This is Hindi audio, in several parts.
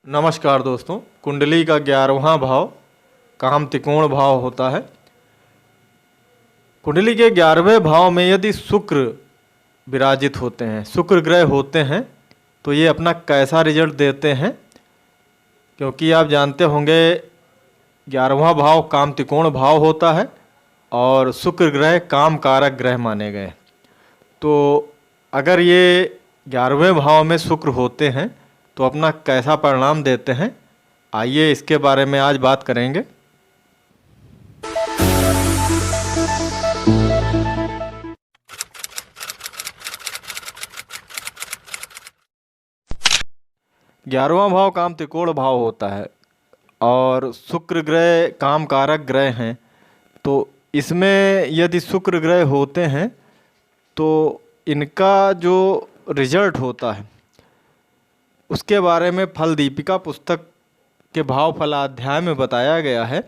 नमस्कार दोस्तों। कुंडली का 11वां भाव काम त्रिकोण भाव होता है। कुंडली के 11वें भाव में यदि शुक्र विराजित होते हैं, शुक्र ग्रह होते हैं, तो ये अपना कैसा रिजल्ट देते हैं, क्योंकि आप जानते होंगे 11वां भाव काम त्रिकोण भाव होता है और शुक्र ग्रह काम कारक ग्रह माने गए। तो अगर ये 11वें भाव में शुक्र होते हैं तो अपना कैसा परिणाम देते हैं, आइए इसके बारे में आज बात करेंगे। ग्यारहवां भाव काम त्रिकोण भाव होता है और शुक्र ग्रह काम कारक ग्रह हैं। तो इसमें यदि शुक्र ग्रह होते हैं तो इनका जो रिजल्ट होता है उसके बारे में फल दीपिका पुस्तक के भाव फलाध्याय में बताया गया है।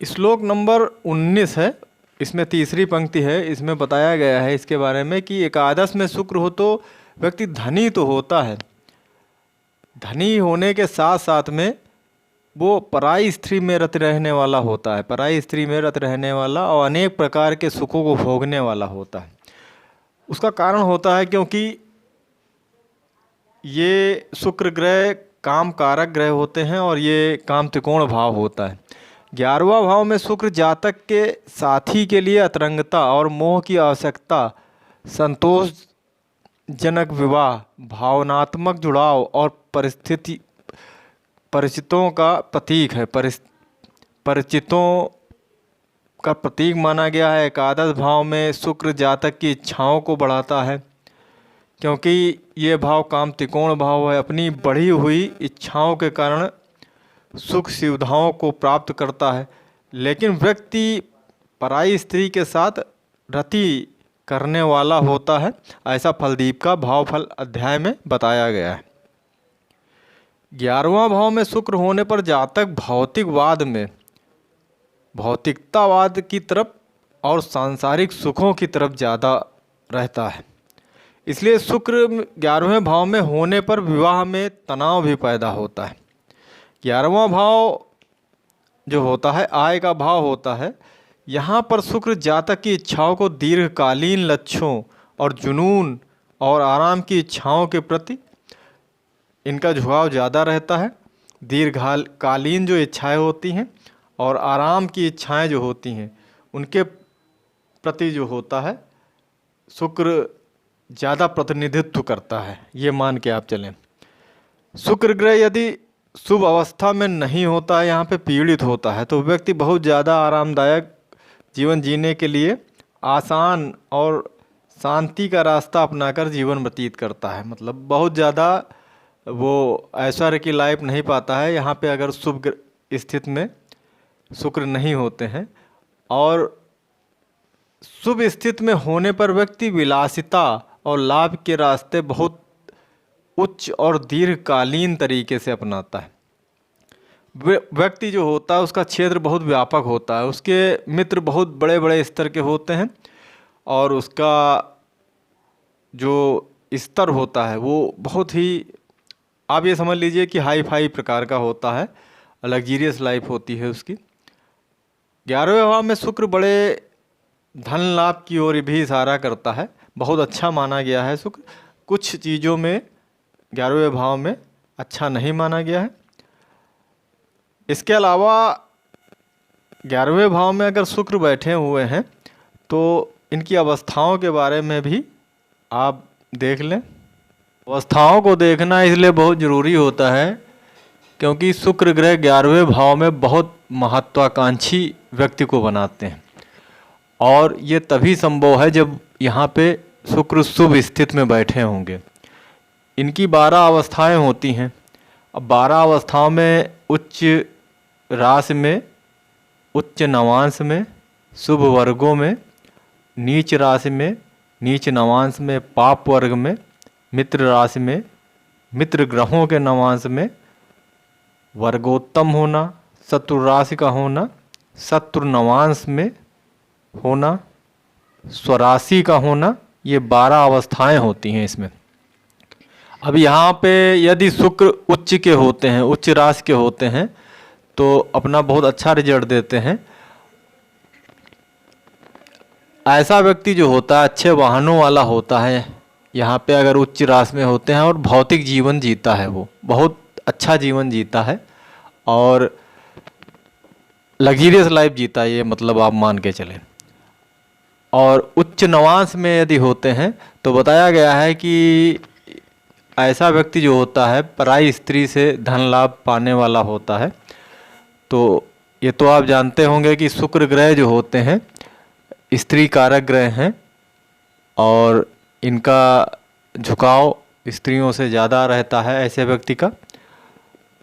श्लोक नंबर 19 है, इसमें तीसरी पंक्ति है। इसमें बताया गया है इसके बारे में कि एकादश में शुक्र हो तो व्यक्ति धनी तो होता है, धनी होने के साथ साथ में वो पराई स्त्री में रत रहने वाला होता है, पराई स्त्री में रत रहने वाला और अनेक प्रकार के सुखों को भोगने वाला होता है। उसका कारण होता है क्योंकि ये शुक्र ग्रह काम कारक ग्रह होते हैं और ये काम त्रिकोण भाव होता है। 11वां भाव में शुक्र जातक के साथी के लिए अतरंगता और मोह की आवश्यकता, संतोषजनक विवाह, भावनात्मक जुड़ाव और परिचितों का प्रतीक है, परिचितों का प्रतीक माना गया है। एकादश भाव में शुक्र जातक की इच्छाओं को बढ़ाता है, क्योंकि ये भाव काम त्रिकोण भाव है। अपनी बढ़ी हुई इच्छाओं के कारण सुख सुविधाओं को प्राप्त करता है, लेकिन व्यक्ति पराई स्त्री के साथ रति करने वाला होता है, ऐसा फलदीप का भाव फल अध्याय में बताया गया है। 11वां भाव में शुक्र होने पर जातक भौतिकवाद में, भौतिकतावाद की तरफ और सांसारिक सुखों की तरफ ज़्यादा रहता है। इसलिए शुक्र 11वें भाव में होने पर विवाह में तनाव भी पैदा होता है। 11वां भाव जो होता है आय का भाव होता है। यहाँ पर शुक्र जातक की इच्छाओं को दीर्घकालीन लक्ष्यों और जुनून और आराम की इच्छाओं के प्रति इनका झुकाव ज़्यादा रहता है। दीर्घकालीन जो इच्छाएं होती हैं और आराम की इच्छाएं जो होती हैं उनके प्रति जो होता है शुक्र ज़्यादा प्रतिनिधित्व करता है, ये मान के आप चलें। शुक्र ग्रह यदि शुभ अवस्था में नहीं होता है, यहाँ पे पीड़ित होता है, तो व्यक्ति बहुत ज़्यादा आरामदायक जीवन जीने के लिए आसान और शांति का रास्ता अपनाकर जीवन व्यतीत करता है। मतलब बहुत ज़्यादा वो ऐश्वर्य की लाइफ नहीं पाता है यहाँ पे अगर शुभ स्थिति में शुक्र नहीं होते हैं। और शुभ स्थिति में होने पर व्यक्ति विलासिता और लाभ के रास्ते बहुत उच्च और दीर्घकालीन तरीके से अपनाता है। व्यक्ति जो होता है उसका क्षेत्र बहुत व्यापक होता है, उसके मित्र बहुत बड़े बड़े स्तर के होते हैं और उसका जो स्तर होता है वो बहुत ही, आप ये समझ लीजिए कि हाई फाई प्रकार का होता है, लग्जीरियस लाइफ होती है उसकी। 11वें भाव में शुक्र बड़े धन लाभ की ओर भी इशारा करता है, बहुत अच्छा माना गया है शुक्र। कुछ चीज़ों में 11वें भाव में अच्छा नहीं माना गया है। इसके अलावा 11वें भाव में अगर शुक्र बैठे हुए हैं तो इनकी अवस्थाओं के बारे में भी आप देख लें। अवस्थाओं को देखना इसलिए बहुत ज़रूरी होता है क्योंकि शुक्र ग्रह 11वें भाव में बहुत महत्वाकांक्षी व्यक्ति को बनाते हैं और ये तभी संभव है जब यहाँ पे शुक्र शुभ स्थिति में बैठे होंगे। इनकी 12 अवस्थाएं होती हैं। अब 12 अवस्थाओं में उच्च राशि में, उच्च नवांश में, शुभ वर्गों में, नीच राशि में, नीच नवांश में, पाप वर्ग में, मित्र राशि में, मित्र ग्रहों के नवांश में, वर्गोत्तम होना, शत्रु राशि का होना, शत्रु नवांश में होना, स्वराशि का होना, ये 12 अवस्थाएं होती हैं इसमें। अब यहाँ पे यदि शुक्र उच्च के होते हैं, उच्च राशि के होते हैं, तो अपना बहुत अच्छा रिजल्ट देते हैं। ऐसा व्यक्ति जो होता है अच्छे वाहनों वाला होता है, यहाँ पे अगर उच्च राशि में होते हैं, और भौतिक जीवन जीता है, वो बहुत अच्छा जीवन जीता है और लग्जरियस लाइफ जीता है, ये मतलब आप मान के चलें। और उच्च नवांश में यदि होते हैं तो बताया गया है कि ऐसा व्यक्ति जो होता है पराई स्त्री से धन लाभ पाने वाला होता है। तो ये तो आप जानते होंगे कि शुक्र ग्रह जो होते हैं स्त्री कारक ग्रह हैं और इनका झुकाव स्त्रियों से ज़्यादा रहता है ऐसे व्यक्ति का।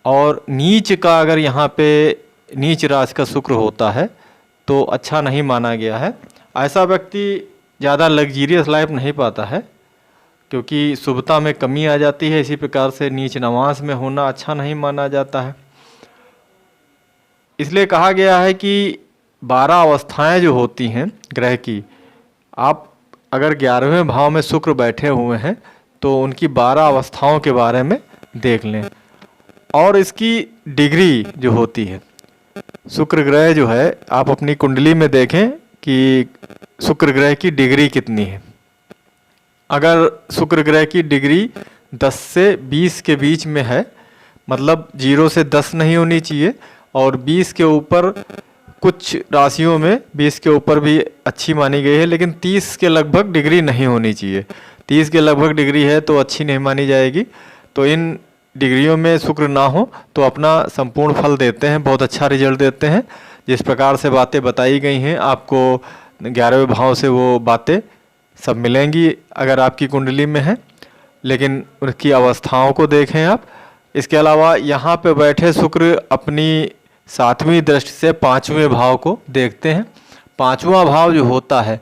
और नीच का अगर यहाँ पे नीच राशि का शुक्र होता है तो अच्छा नहीं माना गया है। ऐसा व्यक्ति ज़्यादा लग्जरियस लाइफ नहीं पाता है क्योंकि शुभता में कमी आ जाती है। इसी प्रकार से नीच नवांश में होना अच्छा नहीं माना जाता है। इसलिए कहा गया है कि 12 अवस्थाएं जो होती हैं ग्रह की, आप अगर 11वें भाव में शुक्र बैठे हुए हैं तो उनकी 12 अवस्थाओं के बारे में देख लें। और इसकी डिग्री जो होती है, शुक्र ग्रह जो है आप अपनी कुंडली में देखें कि शुक्र ग्रह की डिग्री कितनी है। अगर शुक्र ग्रह की डिग्री 10 से 20 के बीच में है, मतलब 0 से 10 नहीं होनी चाहिए, और 20 के ऊपर कुछ राशियों में 20 के ऊपर भी अच्छी मानी गई है, लेकिन 30 के लगभग डिग्री नहीं होनी चाहिए। 30 के लगभग डिग्री है तो अच्छी नहीं मानी जाएगी। तो इन डिग्रियों में शुक्र ना हो तो अपना संपूर्ण फल देते हैं, बहुत अच्छा रिजल्ट देते हैं। जिस प्रकार से बातें बताई गई हैं आपको 11वें भाव से वो बातें सब मिलेंगी अगर आपकी कुंडली में है, लेकिन उनकी अवस्थाओं को देखें आप। इसके अलावा यहाँ पे बैठे शुक्र अपनी 7वीं दृष्टि से 5वें भाव को देखते हैं। 5वां भाव जो होता है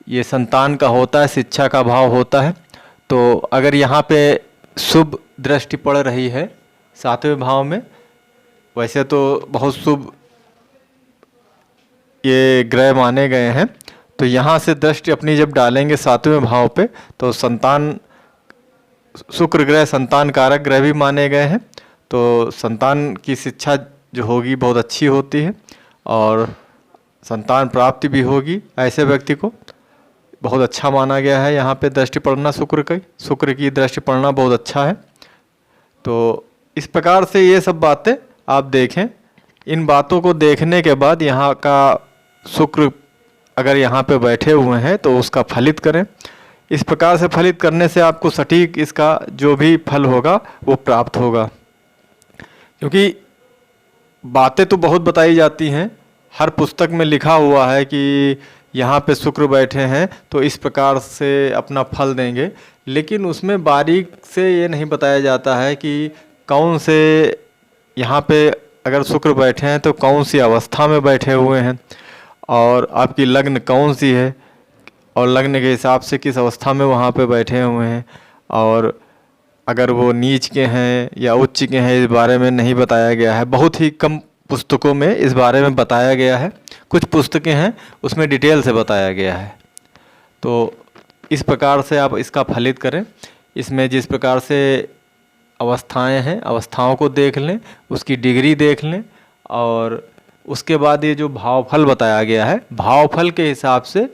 ये संतान का होता है, शिक्षा का भाव होता है। तो अगर यहाँ पे शुभ दृष्टि पड़ रही है 7वें भाव में, वैसे तो बहुत शुभ ये ग्रह माने गए हैं, तो यहाँ से दृष्टि अपनी जब डालेंगे 7वें भाव पे तो संतान, शुक्र ग्रह संतान कारक ग्रह भी माने गए हैं। तो संतान की शिक्षा जो होगी बहुत अच्छी होती है और संतान प्राप्ति भी होगी। ऐसे व्यक्ति को बहुत अच्छा माना गया है यहाँ पे दृष्टि पड़ना शुक्र की दृष्टि पड़ना बहुत अच्छा है। तो इस प्रकार से ये सब बातें आप देखें। इन बातों को देखने के बाद यहाँ का शुक्र अगर यहाँ पे बैठे हुए हैं तो उसका फलित करें। इस प्रकार से फलित करने से आपको सटीक इसका जो भी फल होगा वो प्राप्त होगा। क्योंकि बातें तो बहुत बताई जाती हैं, हर पुस्तक में लिखा हुआ है कि यहाँ पे शुक्र बैठे हैं तो इस प्रकार से अपना फल देंगे, लेकिन उसमें बारीक से ये नहीं बताया जाता है कि कौन से यहाँ पे अगर शुक्र बैठे हैं तो कौन सी अवस्था में बैठे हुए हैं और आपकी लग्न कौन सी है और लग्न के हिसाब से किस अवस्था में वहाँ पे बैठे हुए हैं। और अगर वो नीच के हैं या उच्च के हैं इस बारे में नहीं बताया गया है। बहुत ही कम पुस्तकों में इस बारे में बताया गया है, कुछ पुस्तकें हैं उसमें डिटेल से बताया गया है। तो इस प्रकार से आप इसका फलित करें। इसमें जिस प्रकार से अवस्थाएं हैं अवस्थाओं को देख लें, उसकी डिग्री देख लें और उसके बाद ये जो भावफल बताया गया है भावफल के हिसाब से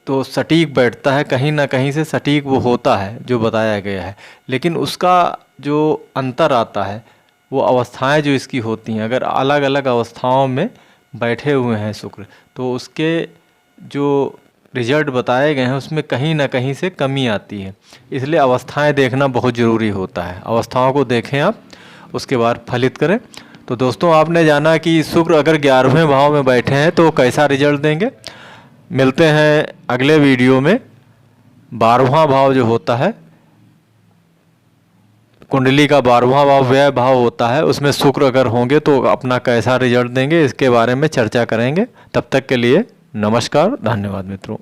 तो सटीक बैठता है, कहीं ना कहीं से सटीक वो होता है जो बताया गया है। लेकिन उसका जो अंतर आता है वो अवस्थाएं जो इसकी होती हैं, अगर अलग अलग अवस्थाओं में बैठे हुए हैं शुक्र तो उसके जो रिजल्ट बताए गए हैं उसमें कहीं ना कहीं से कमी आती है। इसलिए अवस्थाएं देखना बहुत ज़रूरी होता है। अवस्थाओं को देखें आप, उसके बाद फलित करें। तो दोस्तों आपने जाना कि शुक्र अगर 11वें भाव में बैठे हैं तो कैसा रिजल्ट देंगे। मिलते हैं अगले वीडियो में। 12वां भाव जो होता है कुंडली का 12वां भाव व्यय भाव होता है, उसमें शुक्र अगर होंगे तो अपना कैसा रिजल्ट देंगे इसके बारे में चर्चा करेंगे। तब तक के लिए नमस्कार, धन्यवाद मित्रों।